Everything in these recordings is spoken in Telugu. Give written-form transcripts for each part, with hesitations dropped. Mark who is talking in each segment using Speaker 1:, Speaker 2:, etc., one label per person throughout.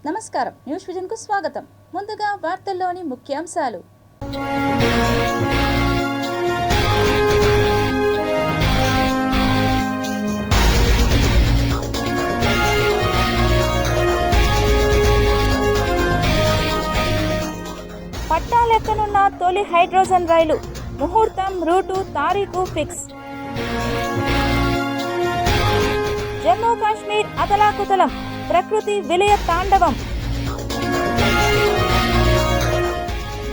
Speaker 1: నమస్కారం, న్యూస్ విజన్ కు స్వాగతం. ముందుగా వార్తల్లోని ముఖ్యాంశాలు. పట్టాలెక్కనున్న తొలి హైడ్రోజన్ రైలు, ముహూర్తం, రూటు, తారీఖు ఫిక్స్. జమ్మూ కాశ్మీర్ అతలాకుతలం, ప్రకృతి విలయ తాండవం.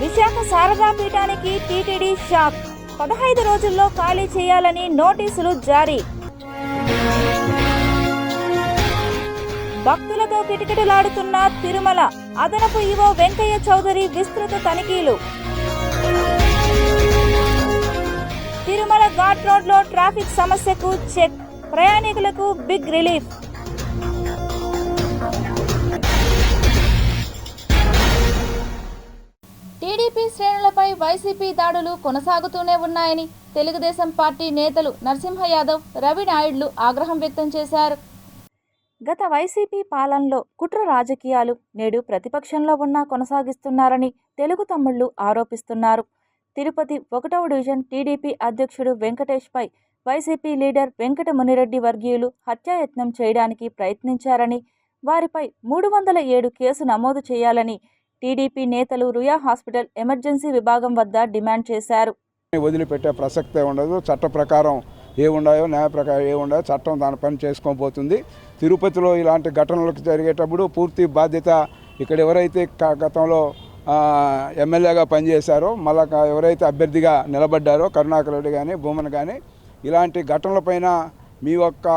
Speaker 1: విశాఖ శారదా పీఠానికి టీటీడీ షాక్, 15 రోజుల్లో ఖాళీ చేయాలని నోటీసులు జారీ. భక్తులతో కిటకిటలాడుతున్న తిరుమల, అదనపు ఈవో వెంకయ్య చౌదరి విస్తృత తనిఖీలు. తిరుమల ఘాట్ రోడ్లో ట్రాఫిక్ సమస్యకు చెక్, ప్రయాణికులకు బిగ్ రిలీఫ్. టీడీపీ శ్రేణులపై వైసీపీ దాడులు కొనసాగుతూనే ఉన్నాయని తెలుగుదేశం పార్టీ నేతలు నరసింహ యాదవ్, రవి నాయుడులు ఆగ్రహం వ్యక్తం చేశారు. గత వైసీపీ పాలనలో కుట్ర రాజకీయాలు నేడు ప్రతిపక్షంలో ఉన్నా కొనసాగిస్తున్నారని తెలుగు తమ్ముళ్లు ఆరోపిస్తున్నారు. తిరుపతి 1వ డివిజన్ టీడీపీ అధ్యక్షుడు వెంకటేష్పై వైసీపీ లీడర్ వెంకట మునిరెడ్డి వర్గీయులు హత్యాయత్నం చేయడానికి ప్రయత్నించారని, వారిపై 307 కేసు నమోదు చేయాలని టీడీపీ నేతలు రుయా హాస్పిటల్ ఎమర్జెన్సీ విభాగం వద్ద డిమాండ్ చేశారు.
Speaker 2: వదిలిపెట్టే ప్రసక్తే ఉండదు. చట్ట ప్రకారం ఏ ఉన్నాయో, న్యాయ ప్రకారం ఏ ఉన్నాయో చట్టం దాని పని చేసుకోబోతుంది. తిరుపతిలో ఇలాంటి ఘటనలకు జరిగేటప్పుడు పూర్తి బాధ్యత ఇక్కడ ఎవరైతే గతంలో ఎమ్మెల్యేగా పనిచేశారో, మళ్ళా ఎవరైతే అభ్యర్థిగా నిలబడ్డారో కరుణాకర్ రెడ్డి కానీ, భూమన్ కానీ, ఇలాంటి ఘటనలపైన మీ యొక్క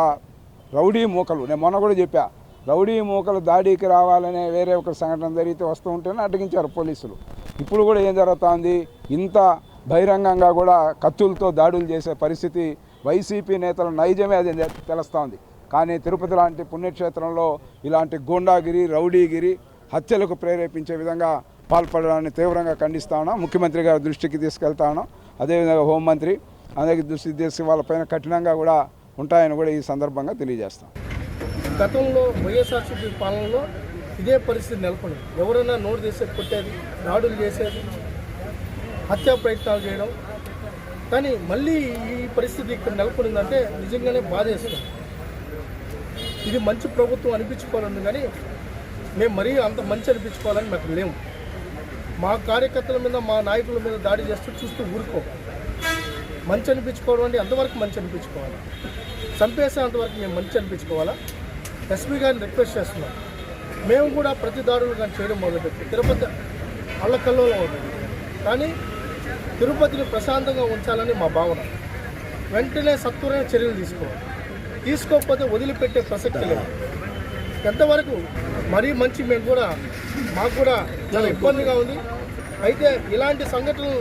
Speaker 2: రౌడీ మూకలు, నేను మొన్న కూడా చెప్పా, రౌడీ మూకలు దాడికి రావాలనే వేరే ఒక సంఘటన జరిగితే వస్తూ ఉంటేనే అడ్డగించారు పోలీసులు. ఇప్పుడు కూడా ఏం జరుగుతుంది, ఇంత బహిరంగంగా కూడా కత్తులతో దాడులు చేసే పరిస్థితి వైసీపీ నేతల నైజమే అది తెలుస్తోంది. కానీ తిరుపతి లాంటి పుణ్యక్షేత్రంలో ఇలాంటి గూండాగిరి, రౌడీగిరి, హత్యలకు ప్రేరేపించే విధంగా పాల్పడడాన్ని తీవ్రంగా ఖండిస్తా ఉన్నాం. ముఖ్యమంత్రి గారి దృష్టికి తీసుకెళ్తా ఉన్నాం. అదేవిధంగా హోంమంత్రి అందరికీ దృష్టి తీసి వాళ్ళపైన కఠినంగా కూడా ఉంటాయని కూడా ఈ సందర్భంగా తెలియజేస్తాం.
Speaker 3: గతంలో వైఎస్ఆర్సీపీ పాలనలో ఇదే పరిస్థితి నెలకొంది. ఎవరైనా నోటు చేసేది, కొట్టేది, దాడులు చేసేది, హత్యా ప్రయత్నాలు చేయడం. కానీ మళ్ళీ ఈ పరిస్థితి ఇక్కడ నెలకొందంటే నిజంగానే బాధేస్తుంది. ఇది మంచి ప్రభుత్వం అనిపించుకోవాలని, కానీ మేము మరీ అంత మంచి అనిపించుకోవాలని మాకు లేము. మా కార్యకర్తల మీద, మా నాయకుల మీద దాడి చేస్తూ చూస్తూ ఊరుకో. మంచి అనిపించుకోవడం అంటే అంతవరకు మంచి అనిపించుకోవాలి, చంపేసే అంతవరకు మేము మంచి అనిపించుకోవాలా. ఎస్పీ గారిని రిక్వెస్ట్ చేస్తున్నాం. మేము కూడా ప్రతి దాడులు కానీ చేయడం మొదలుపెట్టి తిరుపతి అల్లకల్లోలం అవుతుంది. కానీ తిరుపతిని ప్రశాంతంగా ఉంచాలని మా భావన. వెంటనే సత్వరమైన చర్యలు తీసుకోకపోతే వదిలిపెట్టే ప్రసక్తి లేదు. ఎంతవరకు మరీ మంచి మాకు కూడా చాలా ఇబ్బందిగా ఉంది. అయితే ఇలాంటి సంఘటనలు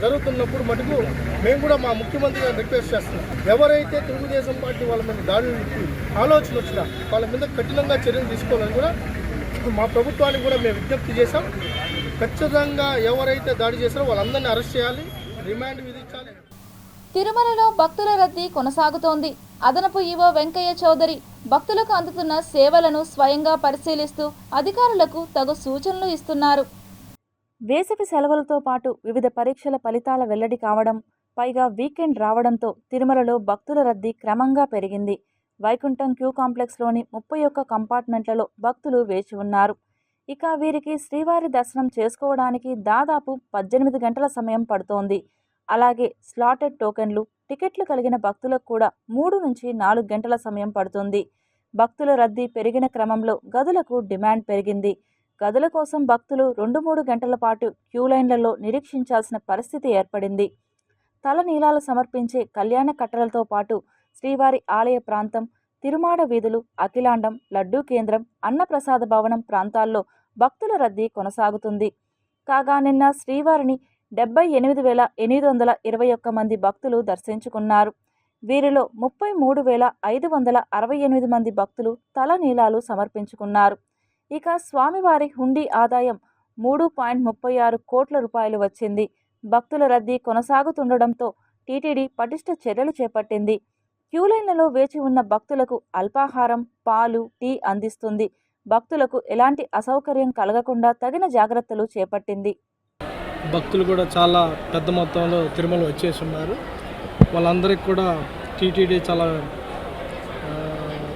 Speaker 3: జరుగుతున్నప్పుడు మటుకు మేము కూడా మా ముఖ్యమంత్రి గారిని రిక్వెస్ట్ చేస్తున్నాం. ఎవరైతే తెలుగుదేశం పార్టీ వాళ్ళ మీద దాడులు ఆలోచన వచ్చినా వాళ్ళ మీద కఠినంగా చర్యలు తీసుకోవాలని కూడా మా ప్రభుత్వానికి కూడా మేము విజ్ఞప్తి చేశాం. ఖచ్చితంగా ఎవరైతే దాడి చేశారో వాళ్ళందరినీ అరెస్ట్ చేయాలి, రిమాండ్ విధించాలి.
Speaker 1: తిరుమలలో భక్తుల రద్దీ కొనసాగుతోంది. అదనపు ఈవో వెంకయ్య చౌదరి భక్తులకు అందుతున్న సేవలను స్వయంగా పరిశీలిస్తూ అధికారులకు తగు సూచనలు ఇస్తున్నారు. వేసవి సెలవులతో పాటు వివిధ పరీక్షల ఫలితాల వెల్లడి కావడం, పైగా వీకెండ్ రావడంతో తిరుమలలో భక్తుల రద్దీ క్రమంగా పెరిగింది. వైకుంఠం క్యూ కాంప్లెక్స్లోని 31 కంపార్ట్మెంట్లలో భక్తులు వేచి ఉన్నారు. ఇక వీరికి శ్రీవారి దర్శనం చేసుకోవడానికి దాదాపు 18 గంటల సమయం పడుతోంది. అలాగే స్లాటెడ్ టోకెన్లు, టికెట్లు కలిగిన భక్తులకు కూడా 3 నుంచి 4 గంటల సమయం పడుతుంది. భక్తుల రద్దీ పెరిగిన క్రమంలో గదులకు డిమాండ్ పెరిగింది. గదుల కోసం భక్తులు 2-3 గంటల పాటు క్యూ లైన్లలో నిరీక్షించాల్సిన పరిస్థితి ఏర్పడింది. తలనీలాలు సమర్పించే కళ్యాణ కట్టలతో పాటు శ్రీవారి ఆలయ ప్రాంతం, తిరుమాడ వీధులు, అఖిలాండం, లడ్డూ కేంద్రం, అన్నప్రసాద భవనం ప్రాంతాల్లో భక్తుల రద్దీ కొనసాగుతుంది. కాగా నిన్న శ్రీవారిని 78,821 మంది భక్తులు దర్శించుకున్నారు. వీరిలో 33,568 మంది భక్తులు తలనీలాలు సమర్పించుకున్నారు. ఇక స్వామివారి హుండీ ఆదాయం 3.36 కోట్ల రూపాయలు వచ్చింది. భక్తుల రద్దీ కొనసాగుతుండడంతో టీటీడీ పటిష్ట చర్యలు చేపట్టింది. క్యూలైన్లలో వేచి ఉన్న భక్తులకు అల్పాహారం, పాలు, టీ అందిస్తుంది. భక్తులకు ఎలాంటి అసౌకర్యం కలగకుండా తగిన జాగ్రత్తలు చేపట్టింది.
Speaker 3: భక్తులు కూడా చాలా పెద్ద మొత్తంలో తిరుమల వచ్చేసి ఉన్నారు. వాళ్ళందరికీ కూడా టీటీడీ చాలా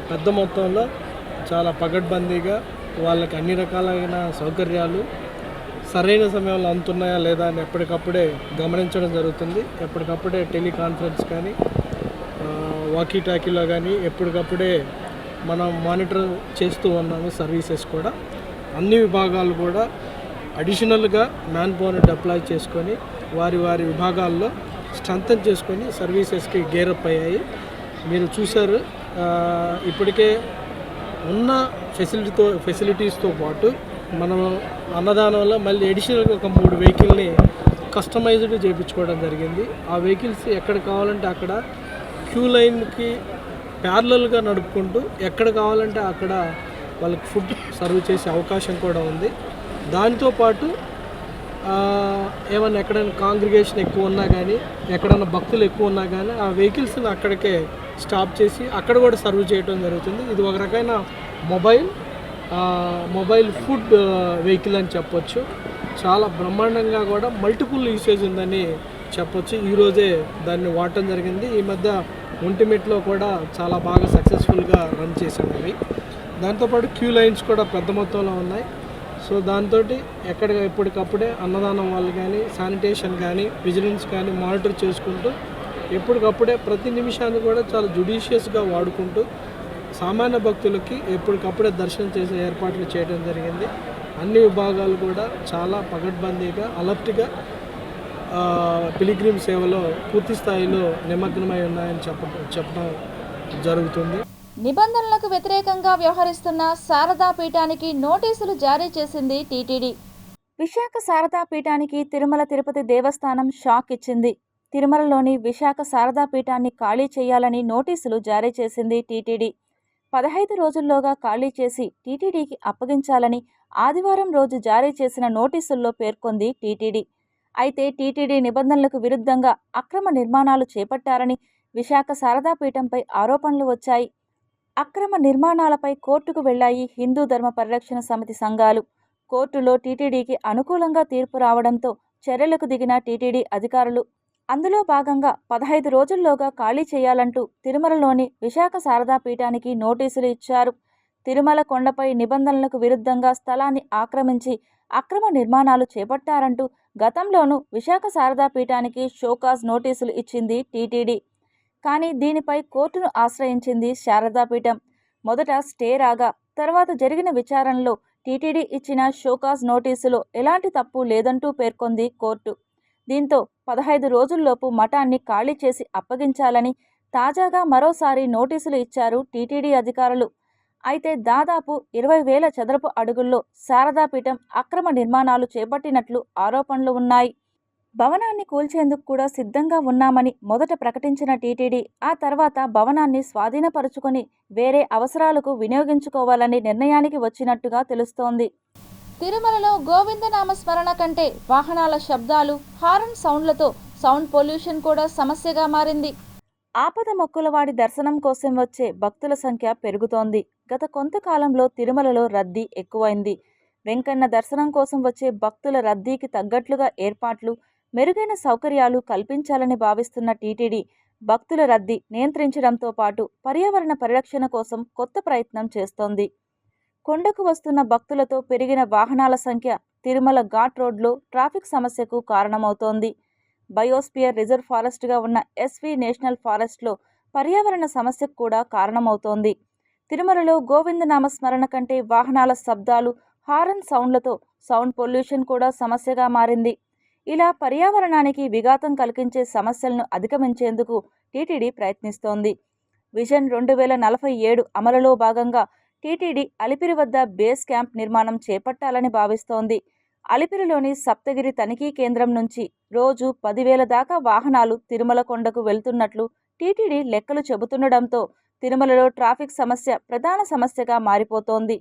Speaker 3: పెద్ద మొత్తంలో చాలా పకడ్బందీగా వాళ్ళకి అన్ని రకాలైన సౌకర్యాలు సరైన సమయంలో అందుతున్నాయా లేదా అని ఎప్పటికప్పుడే గమనించడం జరుగుతుంది. ఎప్పటికప్పుడే టెలికాన్ఫరెన్స్ కానీ వాకీ టాకీలో కానీ ఎప్పటికప్పుడే మనం మానిటర్ చేస్తూ ఉన్నాము. సర్వీసెస్ కూడా అన్ని విభాగాలు కూడా అడిషనల్గా మ్యాన్ పవర్ని డిప్లాయ్ చేసుకొని వారి విభాగాల్లో స్ట్రెంథన్ చేసుకొని సర్వీసెస్కి గేరప్ అయ్యాయి. మీరు చూశారు, ఇప్పటికే ఉన్న ఫెసిలిటీస్తో పాటు మనం అన్నదానంలో మళ్ళీ అడిషనల్గా ఒక 3 వెహికల్ని కస్టమైజ్డ్ చేయించుకోవడం జరిగింది. ఆ వెహికల్స్ ఎక్కడ కావాలంటే అక్కడ క్యూ లైన్కి ప్యారలల్గా నడుపుకుంటూ ఎక్కడ కావాలంటే అక్కడ వాళ్ళకి ఫుడ్ సర్వ్ చేసే అవకాశం కూడా ఉంది. దాంతో పాటు ఏమన్నా ఎక్కడైనా కాంగ్రిగేషన్ ఎక్కువ ఉన్నా కానీ ఎక్కడైనా భక్తులు ఎక్కువ ఉన్నా కానీ ఆ వెహికల్స్ని అక్కడికే స్టాప్ చేసి అక్కడ కూడా సర్వ్ చేయడం జరుగుతుంది. ఇది ఒక రకమైన మొబైల్ ఫుడ్ వెహికల్ అని చెప్పొచ్చు. చాలా బ్రహ్మాండంగా కూడా మల్టిపుల్ యూసేజ్ ఉందని చెప్పొచ్చు. ఈరోజే దాన్ని వాడటం జరిగింది. ఈ మధ్య ఒంటిమిట్లో కూడా చాలా బాగా సక్సెస్ఫుల్గా రన్ చేశారు అవి. దాంతోపాటు క్యూ లైన్స్ కూడా పెద్ద మొత్తంలో ఉన్నాయి. సో దాంతో ఎప్పటికప్పుడే అన్నదానం వాళ్ళు కానీ శానిటేషన్ కానీ విజిలెన్స్ కానీ మానిటర్ చేసుకుంటూ ఎప్పటికప్పుడే ప్రతి నిమిషాన్ని కూడా చాలా జుడిషియస్గా వాడుకుంటూ సామాన్య భక్తులకి ఎప్పటికప్పుడే దర్శనం చేసే ఏర్పాట్లు చేయడం జరిగింది. అన్ని విభాగాలు కూడా చాలా పకడ్బందీగా అలర్ట్గా పిలిగ్రిమ్ సేవలో పూర్తి స్థాయిలో నిమగ్నమై ఉన్నాయని చెప్పడం జరుగుతుంది.
Speaker 1: నిబంధనలకు వ్యతిరేకంగా వ్యవహరిస్తున్న శారదా పీఠానికి నోటీసులు జారీ చేసింది టీటీడీ. విశాఖ శారదా పీఠానికి తిరుమల తిరుపతి దేవస్థానం షాక్ ఇచ్చింది. తిరుమలలోని విశాఖ శారదా పీఠాన్ని ఖాళీ చేయాలని నోటీసులు జారీ చేసింది టీటీడీ. 15 రోజుల్లోగా ఖాళీ చేసి టీటీడీకి అప్పగించాలని ఆదివారం రోజు జారీ చేసిన నోటీసుల్లో పేర్కొంది టీటీడీ. అయితే టీటీడీ నిబంధనలకు విరుద్ధంగా అక్రమ నిర్మాణాలు చేపట్టారని విశాఖ శారదా పీఠంపై ఆరోపణలు వచ్చాయి. అక్రమ నిర్మాణాలపై కోర్టుకు వెళ్లాయి హిందూ ధర్మ పరిరక్షణ సమితి సంఘాలు. కోర్టులో టీటీడీకి అనుకూలంగా తీర్పు రావడంతో చర్యలకు దిగిన టీటీడీ అధికారులు. అందులో భాగంగా 15 రోజుల్లోగా ఖాళీ చేయాలంటూ తిరుమలలోని విశాఖ శారదా పీఠానికి నోటీసులు ఇచ్చారు. తిరుమల కొండపై నిబంధనలకు విరుద్ధంగా స్థలాన్ని ఆక్రమించి అక్రమ నిర్మాణాలు చేపట్టారంటూ గతంలోనూ విశాఖ శారదా పీఠానికి షోకాజ్ నోటీసులు ఇచ్చింది టీటీడీ. కానీ దీనిపై కోర్టును ఆశ్రయించింది శారదాపీఠం. మొదట స్టే రాగా తర్వాత జరిగిన విచారణలో టీటీడీ ఇచ్చిన షోకాజ్ నోటీసులో ఎలాంటి తప్పు లేదంటూ పేర్కొంది కోర్టు. దీంతో 15 రోజుల్లోపు మఠాన్ని ఖాళీ చేసి అప్పగించాలని తాజాగా మరోసారి నోటీసులు ఇచ్చారు టీటీడీ అధికారులు. అయితే దాదాపు 20,000 చదరపు అడుగుల్లో శారదాపీఠం అక్రమ నిర్మాణాలు చేపట్టినట్లు ఆరోపణలు ఉన్నాయి. భవనాన్ని కూల్చేందుకు కూడా సిద్ధంగా ఉన్నామని మొదట ప్రకటించిన టీటీడీ ఆ తర్వాత భవనాన్ని స్వాధీనపరుచుకొని వేరే అవసరాలకు వినియోగించుకోవాలని నిర్ణయానికి వచ్చినట్టుగా తెలుస్తోంది. తిరుమలలో గోవిందనామ స్మరణ కంటే వాహనాల శబ్దాలు, హారన్ సౌండ్లతో సౌండ్ పొల్యూషన్ కూడా సమస్యగా మారింది. ఆపద మొక్కులవాడి దర్శనం కోసం వచ్చే భక్తుల సంఖ్య పెరుగుతోంది. గత కొంతకాలంలో తిరుమలలో రద్దీ ఎక్కువైంది. వెంకన్న దర్శనం కోసం వచ్చే భక్తుల రద్దీకి తగ్గట్లుగా ఏర్పాట్లు, మెరుగైన సౌకర్యాలు కల్పించాలని భావిస్తున్న టీటీడీ భక్తుల రద్దీ నియంత్రించడంతో పాటు పర్యావరణ పరిరక్షణ కోసం కొత్త ప్రయత్నం చేస్తోంది. కొండకు వస్తున్న భక్తులతో పెరిగిన వాహనాల సంఖ్య తిరుమల ఘాట్ రోడ్లో ట్రాఫిక్ సమస్యకు కారణమవుతోంది. బయోస్పియర్ రిజర్వ్ ఫారెస్ట్గా ఉన్న ఎస్వి నేషనల్ ఫారెస్ట్లో పర్యావరణ సమస్యకు కూడా కారణమవుతోంది. తిరుమలలో గోవిందనామ స్మరణ కంటే వాహనాల శబ్దాలు, హారన్ సౌండ్లతో సౌండ్ పొల్యూషన్ కూడా సమస్యగా మారింది. ఇలా పర్యావరణానికి విఘాతం కలిగించే సమస్యలను అధిగమించేందుకు టీటీడీ ప్రయత్నిస్తోంది. విజన్ 2047 అమలులో భాగంగా టీటీడీ అలిపిరి వద్ద బేస్ క్యాంప్ నిర్మాణం చేపట్టాలని భావిస్తోంది. అలిపిరిలోని సప్తగిరి తనిఖీ కేంద్రం నుంచి రోజు 10,000 దాకా వాహనాలు తిరుమల కొండకు వెళ్తున్నట్లు టీటీడీ లెక్కలు చెబుతుండడంతో తిరుమలలో ట్రాఫిక్ సమస్య ప్రధాన సమస్యగా మారిపోతోంది.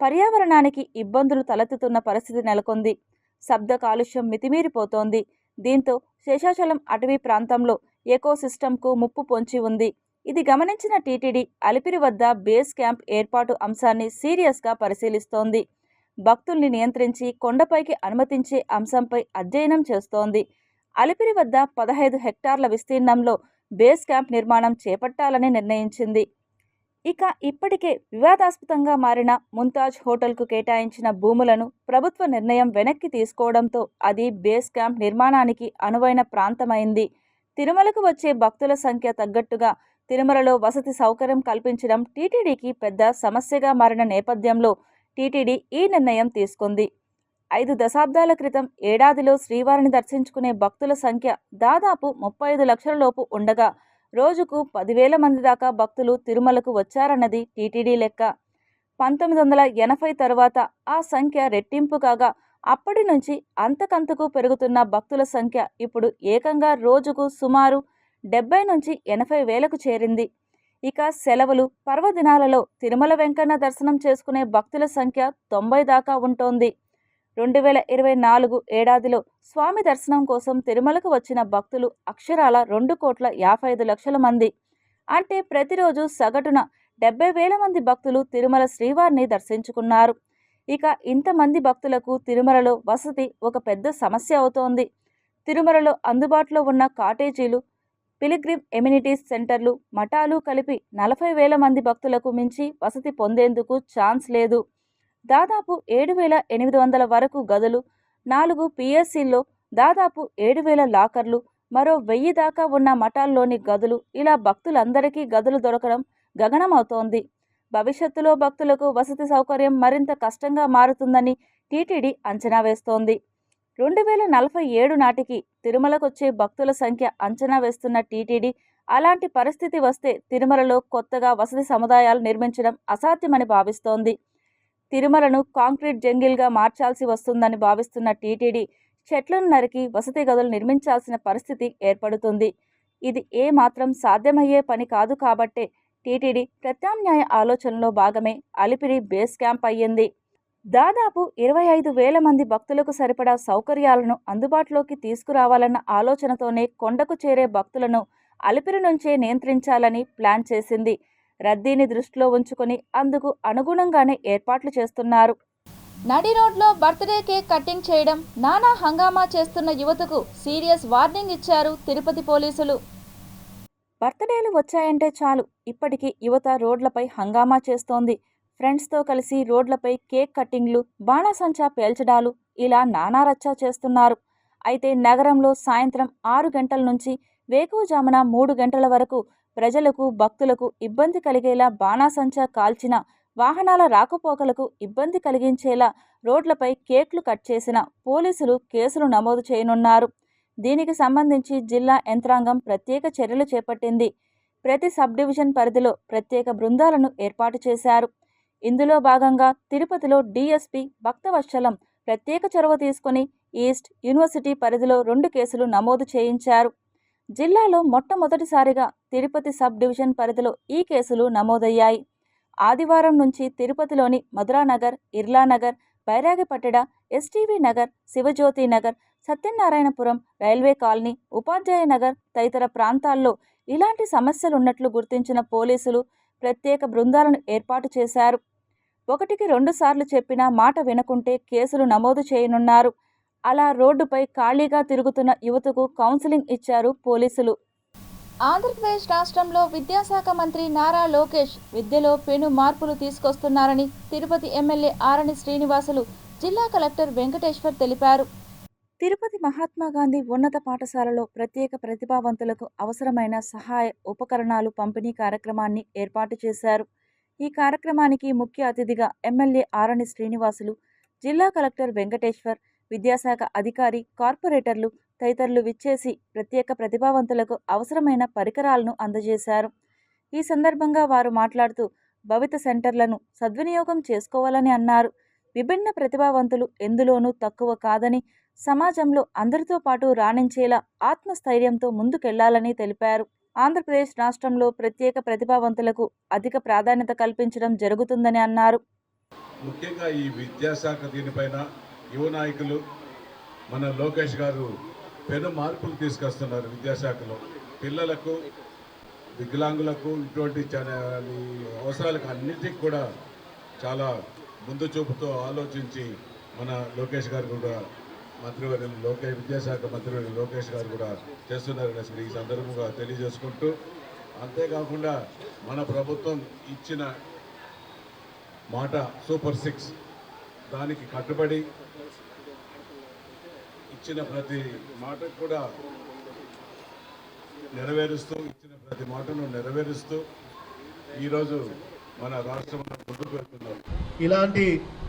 Speaker 1: పర్యావరణానికి ఇబ్బందులు తలెత్తుతున్న పరిస్థితి నెలకొంది. శబ్ద కాలుష్యం మితిమీరిపోతోంది. దీంతో శేషాచలం అటవీ ప్రాంతంలో ఎకోసిస్టమ్కు ముప్పు పొంచి ఉంది. ఇది గమనించిన టీటీడీ అలిపిరి వద్ద బేస్ క్యాంప్ ఏర్పాటు అంశాన్ని సీరియస్గా పరిశీలిస్తోంది. భక్తుల్ని నియంత్రించి కొండపైకి అనుమతించే అంశంపై అధ్యయనం చేస్తోంది. అలిపిరి వద్ద 15 హెక్టార్ల విస్తీర్ణంలో బేస్ క్యాంప్ నిర్మాణం చేపట్టాలని నిర్ణయించింది. ఇక ఇప్పటికే వివాదాస్పదంగా మారిన ముంతాజ్ హోటల్కు కేటాయించిన భూములను ప్రభుత్వ నిర్ణయం వెనక్కి తీసుకోవడంతో అది బేస్ క్యాంప్ నిర్మాణానికి అనువైన ప్రాంతమైంది. తిరుమలకు వచ్చే భక్తుల సంఖ్య తగ్గట్టుగా తిరుమలలో వసతి సౌకర్యం కల్పించడం టీటీడీకి పెద్ద సమస్యగా మారిన నేపథ్యంలో టీటీడీ ఈ నిర్ణయం తీసుకుంది. 5 దశాబ్దాల క్రితం ఏడాదిలో శ్రీవారిని దర్శించుకునే భక్తుల సంఖ్య దాదాపు 35 లక్షల లోపు ఉండగా రోజుకు 10,000 మంది దాకా భక్తులు తిరుమలకు వచ్చారన్నది టీటీడీ లెక్క. 1980 తరువాత ఆ సంఖ్య రెట్టింపు కాగా అప్పటి నుంచి అంతకంతకు పెరుగుతున్న భక్తుల సంఖ్య ఇప్పుడు ఏకంగా రోజుకు సుమారు 70 నుంచి 80 వేలకు చేరింది. ఇక సెలవులు, పర్వదినాలలో తిరుమల వెంకన్న దర్శనం చేసుకునే భక్తుల సంఖ్య 90 దాకా ఉంటోంది. 2024 ఏడాదిలో స్వామి దర్శనం కోసం తిరుమలకు వచ్చిన భక్తులు అక్షరాల 2,55,00,000 మంది. అంటే ప్రతిరోజు సగటున 70,000 మంది భక్తులు తిరుమల శ్రీవారిని దర్శించుకున్నారు. ఇక ఇంతమంది భక్తులకు తిరుమలలో వసతి ఒక పెద్ద సమస్య అవుతోంది. తిరుమలలో అందుబాటులో ఉన్న కాటేజీలు, పిలిగ్రిమ్ ఎమ్యూనిటీస్ సెంటర్లు, మఠాలు కలిపి 40,000 మంది భక్తులకు మించి వసతి పొందేందుకు ఛాన్స్ లేదు. దాదాపు 7,800 వరకు గదులు, 4 పిఎస్సీల్లో దాదాపు 7,000 లాకర్లు, మరో 1,000 దాకా ఉన్న మఠాల్లోని గదులు, ఇలా భక్తులందరికీ గదులు దొరకడం గగనమవుతోంది. భవిష్యత్తులో భక్తులకు వసతి సౌకర్యం మరింత కష్టంగా మారుతుందని టీటీడీ అంచనా వేస్తోంది. 2047 నాటికి తిరుమలకొచ్చే భక్తుల సంఖ్య అంచనా వేస్తున్న టీటీడీ అలాంటి పరిస్థితి వస్తే తిరుమలలో కొత్తగా వసతి సముదాయాలు నిర్మించడం అసాధ్యమని భావిస్తోంది. తిరుమలను కాంక్రీట్ జంగిల్గా మార్చాల్సి వస్తుందని భావిస్తున్న టీటీడీ చెట్లను నరికి వసతి గదులు నిర్మించాల్సిన పరిస్థితి ఏర్పడుతుంది. ఇది ఏమాత్రం సాధ్యమయ్యే పని కాదు కాబట్టే టీటీడీ ప్రత్యామ్నాయ ఆలోచనలో భాగమే అలిపిరి బేస్ క్యాంప్ అయ్యింది. దాదాపు 25,000 మంది భక్తులకు సరిపడా సౌకర్యాలను అందుబాటులోకి తీసుకురావాలన్న ఆలోచనతోనే కొండకు చేరే భక్తులను అలిపిరి నుంచే నియంత్రించాలని ప్లాన్ చేసింది. రద్దీని దృష్టిలో ఉంచుకొని అందుకు అనుగుణంగానే ఏర్పాట్లు చేస్తున్నారు. నడి రోడ్లో బర్త్డే కేక్ కటింగ్ చేయడం, నానా హంగామా చేస్తున్న యువతకు సీరియస్ వార్నింగ్ ఇచ్చారు తిరుపతి పోలీసులు. బర్త్డేలు వచ్చాయంటే చాలు ఇప్పటికీ యువత రోడ్లపై హంగామా చేస్తోంది. ఫ్రెండ్స్తో కలిసి రోడ్లపై కేక్ కటింగ్లు, బాణాసంచా పేల్చడాలు, ఇలా నానా రచ్చా చేస్తున్నారు. అయితే నగరంలో సాయంత్రం 6 గంటల నుంచి వేకువజామున 3 గంటల వరకు ప్రజలకు, భక్తులకు ఇబ్బంది కలిగేలా బాణాసంచా కాల్చిన, వాహనాల రాకపోకలకు ఇబ్బంది కలిగించేలా రోడ్లపై కేక్లు కట్ చేసిన పోలీసులు కేసులు నమోదు చేయనున్నారు. దీనికి సంబంధించి జిల్లా యంత్రాంగం ప్రత్యేక చర్యలు చేపట్టింది. ప్రతి సబ్ డివిజన్ పరిధిలో ప్రత్యేక బృందాలను ఏర్పాటు చేశారు. ఇందులో భాగంగా తిరుపతిలో డీఎస్పీ భక్తవత్సలం ప్రత్యేక చొరవ తీసుకుని ఈస్ట్ యూనివర్సిటీ పరిధిలో 2 కేసులు నమోదు చేయించారు. జిల్లాలో మొట్టమొదటిసారిగా తిరుపతి సబ్ డివిజన్ పరిధిలో ఈ కేసులు నమోదయ్యాయి. ఆదివారం నుంచి తిరుపతిలోని Madhuranagar, Irlanagar, Bairagipatteda, STV Nagar, Shivajyothi Nagar, Satyanarayanapuram, railway colony, Upadhyaya Nagar తదితర ప్రాంతాల్లో ఇలాంటి సమస్యలున్నట్లు గుర్తించిన పోలీసులు ప్రత్యేక బృందాలను ఏర్పాటు చేశారు. 1కి 2 సార్లు చెప్పినా మాట వినకుంటే కేసులు నమోదు చేయనున్నారు. అలా రోడ్డుపై ఖాళీగా తిరుగుతున్న యువతకు కౌన్సిలింగ్ ఇచ్చారు పోలీసులు. ఆంధ్రప్రదేశ్ రాష్ట్రంలో విద్యాశాఖ మంత్రి నారా లోకేష్ విద్యలో పెను మార్పులు తీసుకొస్తున్నారని తిరుపతి ఎమ్మెల్యే ఆరణి శ్రీనివాసులు జిల్లా కలెక్టర్ వెంకటేశ్వర్ తెలిపారు. తిరుపతి మహాత్మాగాంధీ ఉన్నత పాఠశాలలో ప్రత్యేక ప్రతిభావంతులకు అవసరమైన సహాయ ఉపకరణాలు పంపిణీ కార్యక్రమాన్ని ఏర్పాటు చేశారు. ఈ కార్యక్రమానికి ముఖ్య అతిథిగా ఎమ్మెల్యే ఆరణి శ్రీనివాసులు, జిల్లా కలెక్టర్ వెంకటేశ్వర్, విద్యాశాఖ అధికారి, కార్పొరేటర్లు తదితరులు విచ్చేసి ప్రత్యేక ప్రతిభావంతులకు అవసరమైన పరికరాలను అందజేశారు. ఈ సందర్భంగా వారు మాట్లాడుతూ భవిత సెంటర్లను సద్వినియోగం చేసుకోవాలని అన్నారు. విభిన్న ప్రతిభావంతులు ఎందులోనూ తక్కువ కాదని, సమాజంలో అందరితో పాటు రాణించేలా ఆత్మస్థైర్యంతో ముందుకెళ్లాలని తెలిపారు. ఆంధ్రప్రదేశ్ రాష్ట్రంలో ప్రత్యేక ప్రతిభావంతులకు అధిక ప్రాధాన్యత కల్పించడం జరుగుతుందని అన్నారు.
Speaker 4: ముఖ్యంగా ఈ విద్యాశాఖ దీనిపైన యువ నాయకులు మన లోకేష్ గారు పెను మార్పులు తీసుకొస్తున్నారు. విద్యాశాఖలో పిల్లలకు వికలాంగులకు ఇటువంటి ఈ అవసరాలకు అన్నిటికీ కూడా చాలా ముందు చూపుతో ఆలోచించి మన లోకేష్ గారు కూడా మంత్రివర్యులు విద్యాశాఖ మంత్రివర్యులు లోకేష్ గారు కూడా చేస్తున్నారని ఈ సందర్భంగా తెలియజేసుకుంటూ, అంతేకాకుండా మన ప్రభుత్వం ఇచ్చిన మాట సూపర్ 6 దానికి కట్టుబడి ఇచ్చిన ప్రతి మాటకు కూడా ఇచ్చిన ప్రతి మాటను నెరవేరుస్తూ ఈరోజు మన రాష్ట్రంలో ముందుకు వెళ్తున్నారు.
Speaker 3: ఇలాంటి